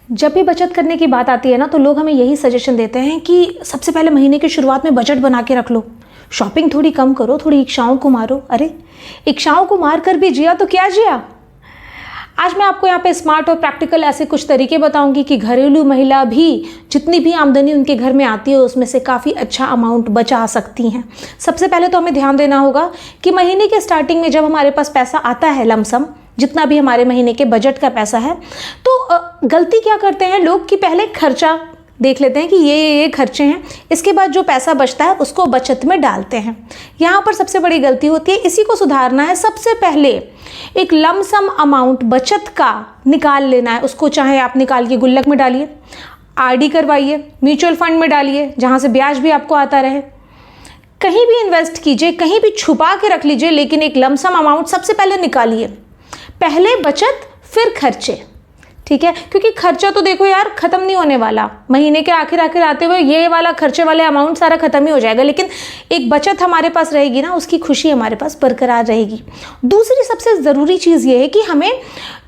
जब भी बचत करने की बात आती है ना, तो लोग हमें यही सजेशन देते हैं कि सबसे पहले महीने की शुरुआत में बजट बना के रख लो, शॉपिंग थोड़ी कम करो, थोड़ी इच्छाओं को मारो। अरे इच्छाओं को मार कर भी जिया तो क्या जिया। आज मैं आपको यहाँ पे स्मार्ट और प्रैक्टिकल ऐसे कुछ तरीके बताऊंगी कि घरेलू महिला भी जितनी भी आमदनी उनके घर में आती है उसमें से काफ़ी अच्छा अमाउंट बचा सकती हैं। सबसे पहले तो हमें ध्यान देना होगा कि महीने के स्टार्टिंग में जब हमारे पास पैसा आता है, लमसम जितना भी हमारे महीने के बजट का पैसा है, तो गलती क्या करते हैं लोग कि पहले खर्चा देख लेते हैं कि ये खर्चे हैं, इसके बाद जो पैसा बचता है उसको बचत में डालते हैं। यहाँ पर सबसे बड़ी गलती होती है, इसी को सुधारना है। सबसे पहले एक लमसम अमाउंट बचत का निकाल लेना है, उसको चाहे आप निकाल के गुल्लक में डालिए, आरडी करवाइए, म्यूचुअल फंड में डालिए जहाँ से ब्याज भी आपको आता रहे, कहीं भी इन्वेस्ट कीजिए, कहीं भी छुपा के रख लीजिए, लेकिन एक लमसम अमाउंट सबसे पहले निकालिए। पहले बचत फिर खर्चे, ठीक है, क्योंकि खर्चा तो देखो यार खत्म नहीं होने वाला। महीने के आखिर आते हुए ये वाला खर्चे वाले अमाउंट सारा खत्म ही हो जाएगा, लेकिन एक बचत हमारे पास रहेगी ना, उसकी खुशी हमारे पास बरकरार रहेगी। दूसरी सबसे ज़रूरी चीज़ ये है कि हमें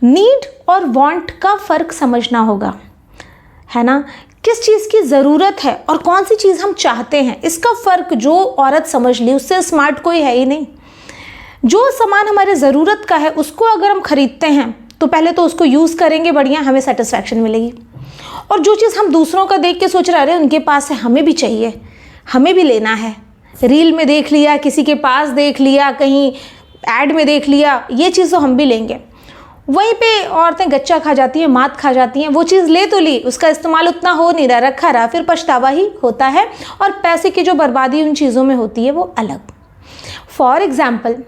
नीड और वांट का फ़र्क समझना होगा, है ना। किस चीज़ की ज़रूरत है और कौन सी चीज़ हम चाहते हैं, इसका फ़र्क जो औरत समझ ली उससे स्मार्ट कोई है ही नहीं। जो सामान हमारे ज़रूरत का है उसको अगर हम खरीदते हैं तो पहले तो उसको यूज़ करेंगे, बढ़िया हमें सेटिस्फैक्शन मिलेगी। और जो चीज़ हम दूसरों का देख के सोच रहे हैं उनके पास है, हमें भी चाहिए, हमें भी लेना है, रील में देख लिया, किसी के पास देख लिया, कहीं ऐड में देख लिया, ये चीज़ तो हम भी लेंगे। वहीं पे औरतें गच्चा खा जाती हैं, मात खा जाती हैं। वो चीज़ ले तो ली, उसका इस्तेमाल उतना हो नहीं रहा, रखा रहा, फिर पछतावा ही होता है और पैसे की जो बर्बादी उन चीज़ों में होती है वो अलग। फॉर एग्ज़ाम्पल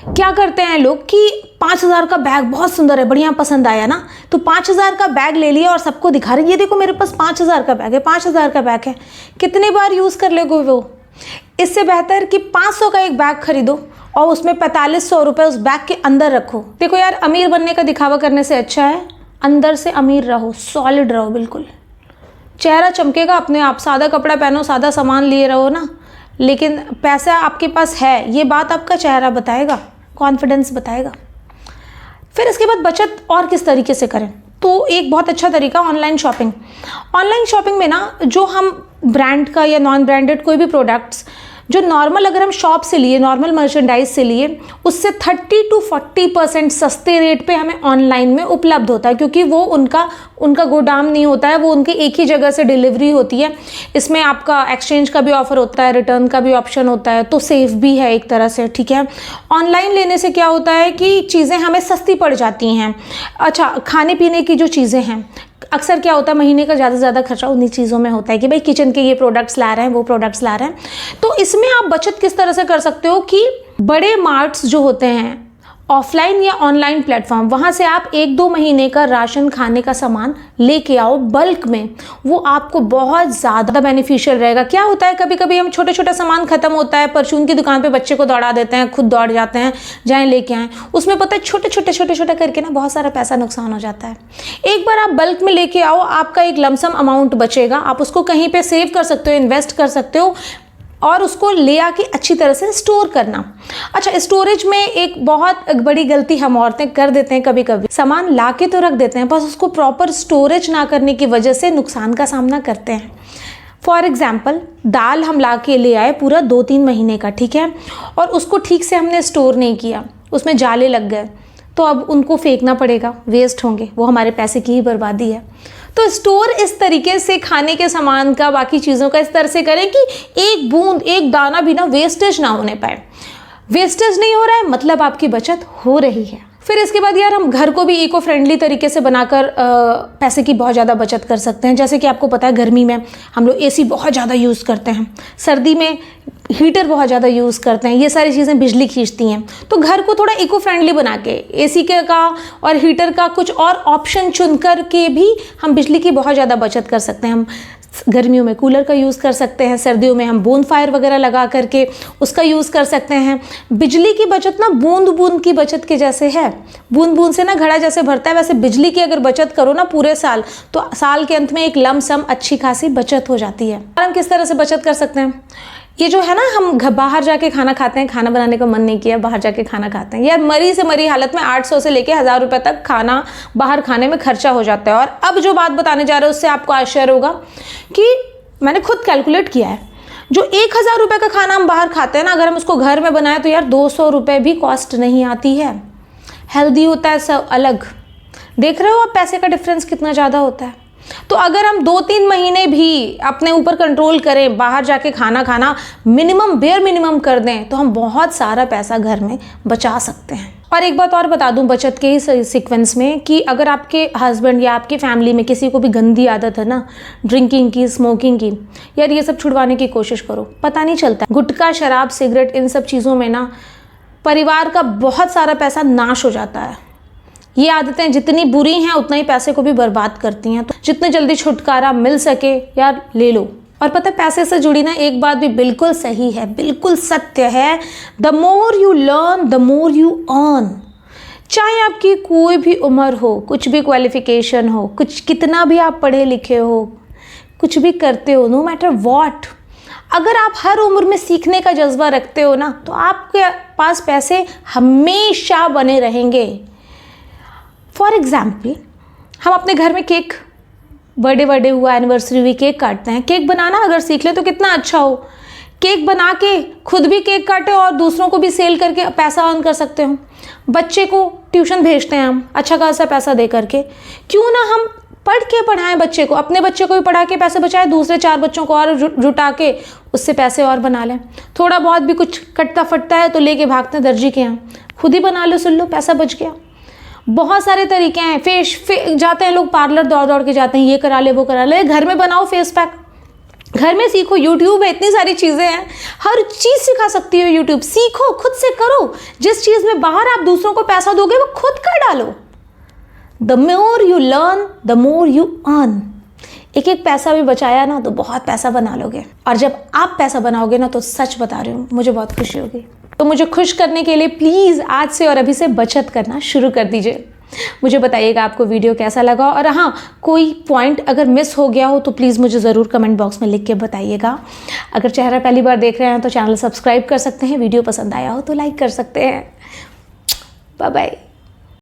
क्या करते हैं लोग कि 5,000 का बैग बहुत सुंदर है, बढ़िया पसंद आया ना, तो 5,000 का बैग ले लिया और सबको दिखा रहे, ये देखो मेरे पास 5,000 का बैग है, 5,000 का बैग है। कितने बार यूज़ कर लेगा वो। इससे बेहतर कि 500 का एक बैग खरीदो और उसमें 4500 रुपये उस बैग के अंदर रखो। देखो यार, अमीर बनने का दिखावा करने से अच्छा है अंदर से अमीर रहो, सॉलिड रहो, बिल्कुल चेहरा चमकेगा अपने आप। सादा कपड़ा पहनो, सादा सामान लिए रहो ना, लेकिन पैसा आपके पास है, ये बात आपका चेहरा बताएगा, कॉन्फिडेंस बताएगा। फिर इसके बाद बचत और किस तरीके से करें, तो एक बहुत अच्छा तरीका ऑनलाइन शॉपिंग। ऑनलाइन शॉपिंग में ना जो हम ब्रांड का या नॉन ब्रांडेड कोई भी प्रोडक्ट्स जो नॉर्मल अगर हम शॉप से लिए, नॉर्मल मर्चेंडाइज से लिए, उससे 30 to 40% सस्ते रेट पे हमें ऑनलाइन में उपलब्ध होता है, क्योंकि वो उनका गोदाम नहीं होता है, वो उनके एक ही जगह से डिलीवरी होती है। इसमें आपका एक्सचेंज का भी ऑफर होता है, रिटर्न का भी ऑप्शन होता है, तो सेफ भी है एक तरह से, ठीक है। ऑनलाइन लेने से क्या होता है कि चीज़ें हमें सस्ती पड़ जाती हैं। अच्छा, खाने पीने की जो चीज़ें हैं, अक्सर क्या होता है महीने का ज़्यादा से ज़्यादा खर्चा उन्हीं चीज़ों में होता है कि भाई किचन के ये प्रोडक्ट्स ला रहे हैं, वो प्रोडक्ट्स ला रहे हैं। तो इसमें आप बचत किस तरह से कर सकते हो कि बड़े मार्ट्स जो होते हैं ऑफलाइन या ऑनलाइन प्लेटफॉर्म, वहाँ से आप 1-2 महीने का राशन खाने का सामान लेके आओ बल्क में, वो आपको बहुत ज़्यादा बेनिफिशियल रहेगा। क्या होता है कभी कभी हम छोटे छोटे सामान खत्म होता है, परचून की दुकान पे बच्चे को दौड़ा देते हैं, खुद दौड़ जाते हैं, जाएं लेके आएँ, उसमें पता है छोटे छोटे करके ना बहुत सारा पैसा नुकसान हो जाता है। एक बार आप बल्क में लेके आओ, आपका एक लमसम अमाउंट बचेगा, आप उसको कहीं पर सेव कर सकते हो, इन्वेस्ट कर सकते हो और उसको ले आके अच्छी तरह से स्टोर करना। अच्छा, स्टोरेज में एक बहुत बड़ी गलती हम औरतें कर देते हैं, कभी कभी सामान ला के तो रख देते हैं, बस उसको प्रॉपर स्टोरेज ना करने की वजह से नुकसान का सामना करते हैं। फॉर एग्जाम्पल, दाल हम ला के ले आए पूरा 2-3 महीने का, ठीक है, और उसको ठीक से हमने स्टोर नहीं किया, उसमें जाले लग गए, तो अब उनको फेंकना पड़ेगा, वेस्ट होंगे, वो हमारे पैसे की ही बर्बादी है। तो स्टोर इस तरीके से खाने के सामान का, बाकी चीज़ों का इस तरह से करें कि एक बूंद, एक दाना भी ना वेस्टेज ना होने पाए। वेस्टेज नहीं हो रहा है मतलब आपकी बचत हो रही है। फिर इसके बाद यार हम घर को भी इको फ्रेंडली तरीके से बनाकर पैसे की बहुत ज़्यादा बचत कर सकते हैं। जैसे कि आपको पता है गर्मी में हम लोग एसी बहुत ज़्यादा यूज़ करते हैं, सर्दी में हीटर बहुत ज़्यादा यूज़ करते हैं, ये सारी चीज़ें बिजली खींचती हैं। तो घर को थोड़ा इको फ्रेंडली बना के एसी का और हीटर का कुछ और ऑप्शन चुन कर के भी हम बिजली की बहुत ज़्यादा बचत कर सकते हैं। हम गर्मियों में कूलर का यूज़ कर सकते हैं, सर्दियों में हम बोन फायर वगैरह लगा करके उसका यूज़ कर सकते हैं। बिजली की बचत ना बूंद बूंद की बचत के जैसे है, बूंद बूंद से ना घड़ा जैसे भरता है, वैसे बिजली की अगर बचत करो ना पूरे साल, तो साल के अंत में एक लमसम अच्छी खासी बचत हो जाती है। और हम किस तरह से बचत कर सकते हैं, ये जो है ना, हम बाहर जाके खाना खाते हैं, खाना बनाने का मन नहीं किया, बाहर जाके खाना खाते हैं यार, मरी से मरी हालत में 800 से लेके 1000 रुपये तक खाना बाहर खाने में खर्चा हो जाता है। और अब जो बात बताने जा रहे हो उससे आपको आश्चर्य होगा कि मैंने खुद कैलकुलेट किया है, जो 1000 रुपये का खाना हम बाहर खाते हैं ना, अगर हम उसको घर में बनाएं तो यार 200 रुपये भी कॉस्ट नहीं आती है। हेल्दी होता है सब अलग, देख रहे हो आप पैसे का डिफरेंस कितना ज़्यादा होता है। तो अगर हम 2-3 महीने भी अपने ऊपर कंट्रोल करें, बाहर जाके खाना खाना मिनिमम बेयर मिनिमम कर दें, तो हम बहुत सारा पैसा घर में बचा सकते हैं। और एक बात और बता दूं बचत के ही सीक्वेंस में, कि अगर आपके हस्बैंड या आपकी फैमिली में किसी को भी गंदी आदत है ना, ड्रिंकिंग की, स्मोकिंग की, यार ये सब छुड़वाने की कोशिश करो। पता नहीं चलता, गुटखा, शराब, सिगरेट, इन सब चीज़ों में ना परिवार का बहुत सारा पैसा नाश हो जाता है। ये आदतें जितनी बुरी हैं उतना ही पैसे को भी बर्बाद करती हैं। तो जितने जल्दी छुटकारा मिल सके यार ले लो। और पता है पैसे से जुड़ी ना एक बात भी बिल्कुल सही है, बिल्कुल सत्य है, the more you learn the more you earn. चाहे आपकी कोई भी उम्र हो, कुछ भी क्वालिफिकेशन हो, कुछ कितना भी आप पढ़े लिखे हो, कुछ भी करते हो, नो मैटर वॉट, अगर आप हर उम्र में सीखने का जज्बा रखते हो ना, तो आपके पास पैसे हमेशा बने रहेंगे। फॉर एग्ज़ाम्पल, हम अपने घर में केक, बर्थडे हुआ, एनिवर्सरी हुई, केक काटते हैं। केक बनाना अगर सीख लें तो कितना अच्छा हो। केक बना के खुद भी केक काटे और दूसरों को भी सेल करके पैसा अर्न कर सकते हो। बच्चे को ट्यूशन भेजते हैं हम अच्छा खासा पैसा दे करके, क्यों ना हम पढ़ के पढ़ाएं बच्चे को, अपने बच्चे को भी पढ़ा के पैसे बचाएं, दूसरे 4 बच्चों को और जुटा के उससे पैसे और बना लें। थोड़ा बहुत भी कुछ कटता फटता है तो लेके भागते हैं दर्जी के यहाँ, खुद ही बना लो, सुन लो, पैसा बच गया। बहुत सारे तरीके हैं। जाते हैं लोग पार्लर, दौड़ दौड़ के जाते हैं, ये करा ले वो करा ले, घर में बनाओ फेस पैक, घर में सीखो। यूट्यूब है, इतनी सारी चीज़ें हैं, हर चीज़ सिखा सकती हो यूट्यूब। सीखो, खुद से करो। जिस चीज़ में बाहर आप दूसरों को पैसा दोगे वो खुद कर डालो। The more you learn the more you earn. एक एक पैसा भी बचाया ना तो बहुत पैसा बना लोगे। और जब आप पैसा बनाओगे ना तो सच बता रही हूँ, मुझे बहुत खुशी होगी। तो मुझे खुश करने के लिए प्लीज़ आज से और अभी से बचत करना शुरू कर दीजिए। मुझे बताइएगा आपको वीडियो कैसा लगा, और हाँ, कोई पॉइंट अगर मिस हो गया हो तो प्लीज़ मुझे ज़रूर कमेंट बॉक्स में लिख के बताइएगा। अगर चेहरा पहली बार देख रहे हैं तो चैनल सब्सक्राइब कर सकते हैं, वीडियो पसंद आया हो तो लाइक कर सकते हैं। Bye bye.